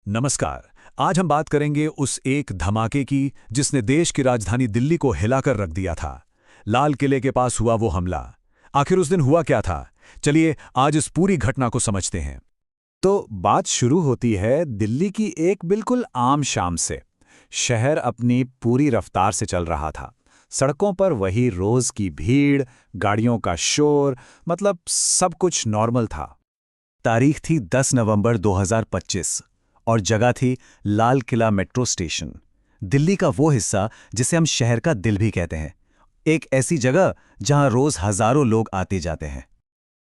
नमस्कार। आज हम बात करेंगे उस एक धमाके की जिसने देश की राजधानी दिल्ली को हिलाकर रख दिया था। लाल किले के पास हुआ वो हमला। आखिर उस दिन हुआ क्या था? चलिए आज इस पूरी घटना को समझते हैं। तो बात शुरू होती है दिल्ली की एक बिल्कुल आम शाम से। शहर अपनी पूरी रफ्तार से चल रहा था। सड़कों पर वही रोज की भीड़, गाड़ियों का शोर, मतलब सब कुछ नॉर्मल था। तारीख थी 10 नवंबर 2025 और जगह थी लाल किला मेट्रो स्टेशन। दिल्ली का वो हिस्सा जिसे हम शहर का दिल भी कहते हैं। एक ऐसी जगह जहां रोज हजारों लोग आते जाते हैं।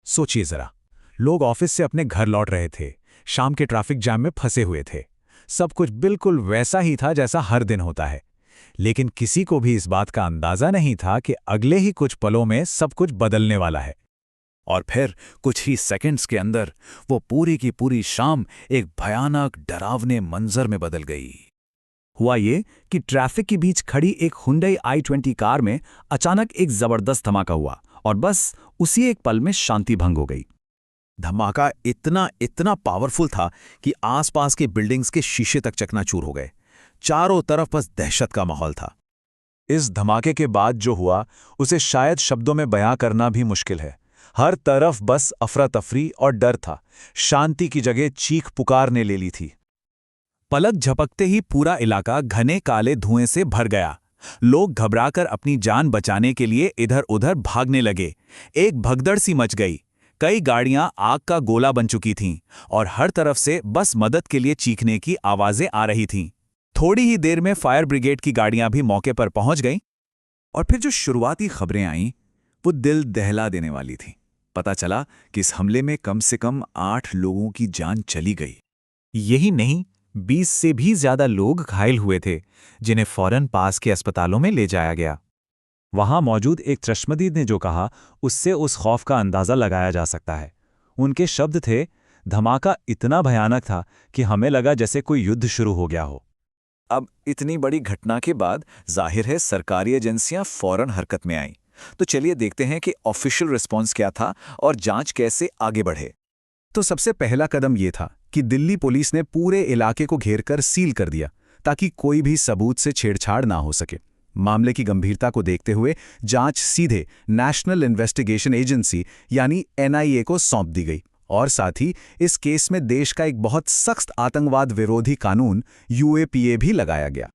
सोचिए जरा, लोग ऑफिस से अपने घर लौट रहे थे, शाम के ट्रैफिक जाम में फंसे हुए थे। सब कुछ बिल्कुल वैसा ही था जैसा हर दिन होता है। लेकिन किसी को भी इस बात का अंदाजा नहीं था कि अगले ही कुछ पलों में सब कुछ बदलने वाला है। और फिर कुछ ही सेकंड्स के अंदर वो पूरी की पूरी शाम एक भयानक डरावने मंजर में बदल गई। हुआ ये कि ट्रैफिक के बीच खड़ी एक हुंडई i20 कार में अचानक एक जबरदस्त धमाका हुआ और बस उसी एक पल में शांति भंग हो गई। धमाका इतना इतना पावरफुल था कि आसपास के बिल्डिंग्स के शीशे तक चकनाचूर हो गए। चारों तरफ बस दहशत का माहौल था। इस धमाके के बाद जो हुआ उसे शायद शब्दों में बयां करना भी मुश्किल है। हर तरफ बस अफरा तफरी और डर था। शांति की जगह चीख पुकारने ले ली थी। पलक झपकते ही पूरा इलाका घने काले धुएं से भर गया। लोग घबराकर अपनी जान बचाने के लिए इधर उधर भागने लगे। एक भगदड़ सी मच गई। कई गाड़ियां आग का गोला बन चुकी थीं और हर तरफ से बस मदद के लिए चीखने की आवाजें आ रही थीं। थोड़ी ही देर में फायर ब्रिगेड की गाड़ियां भी मौके पर पहुंच गईं। और फिर जो शुरुआती खबरें आईं वो दिल दहला देने वाली थीं। पता चला कि इस हमले में कम से कम 8 लोगों की जान चली गई। यही नहीं, 20 से भी ज्यादा लोग घायल हुए थे, जिन्हें फौरन पास के अस्पतालों में ले जाया गया। वहां मौजूद एक चश्मदीद ने जो कहा, उससे उस खौफ का अंदाजा लगाया जा सकता है। उनके शब्द थे, धमाका इतना भयानक था कि हमें लगा जैसे कोई युद्ध शुरू हो गया हो। अब इतनी बड़ी घटना के बाद जाहिर है सरकारी एजेंसियां फौरन हरकत में आईं। तो चलिए देखते हैं कि ऑफिशियल रिस्पॉन्स क्या था और जांच कैसे आगे बढ़े। तो सबसे पहला कदम यह था कि दिल्ली पुलिस ने पूरे इलाके को घेरकर सील कर दिया ताकि कोई भी सबूत से छेड़छाड़ ना हो सके। मामले की गंभीरता को देखते हुए जांच सीधे नेशनल इन्वेस्टिगेशन एजेंसी यानी एनआईए को सौंप दी गई और साथ ही इस केस में देश का एक बहुत सख्त आतंकवाद विरोधी कानून यूएपीए भी लगाया गया।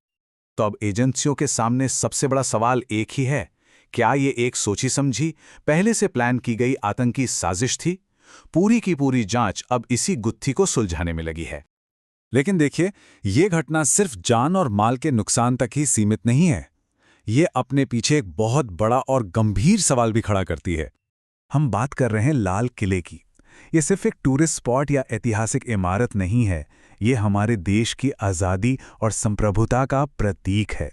तो अब एजेंसियों के सामने सबसे बड़ा सवाल एक ही है, क्या ये एक सोची समझी, पहले से प्लान की गई आतंकी साजिश थी? पूरी की पूरी जांच अब इसी गुत्थी को सुलझाने में लगी है। लेकिन देखिए, ये घटना सिर्फ जान और माल के नुकसान तक ही सीमित नहीं है। ये अपने पीछे एक बहुत बड़ा और गंभीर सवाल भी खड़ा करती है। हम बात कर रहे हैं लाल किले की। ये सिर्फ एक टूरिस्ट स्पॉट या ऐतिहासिक इमारत नहीं है, ये हमारे देश की आज़ादी और संप्रभुता का प्रतीक है।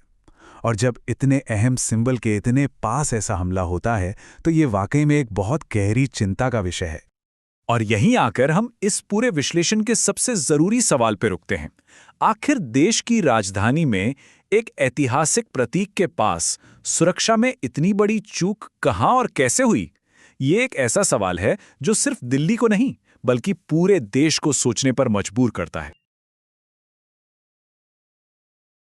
और जब इतने अहम सिंबल के इतने पास ऐसा हमला होता है तो ये वाकई में एक बहुत गहरी चिंता का विषय है। और यहीं आकर हम इस पूरे विश्लेषण के सबसे जरूरी सवाल पर रुकते हैं। आखिर देश की राजधानी में एक ऐतिहासिक प्रतीक के पास सुरक्षा में इतनी बड़ी चूक कहां और कैसे हुई? ये एक ऐसा सवाल है जो सिर्फ दिल्ली को नहीं बल्कि पूरे देश को सोचने पर मजबूर करता है।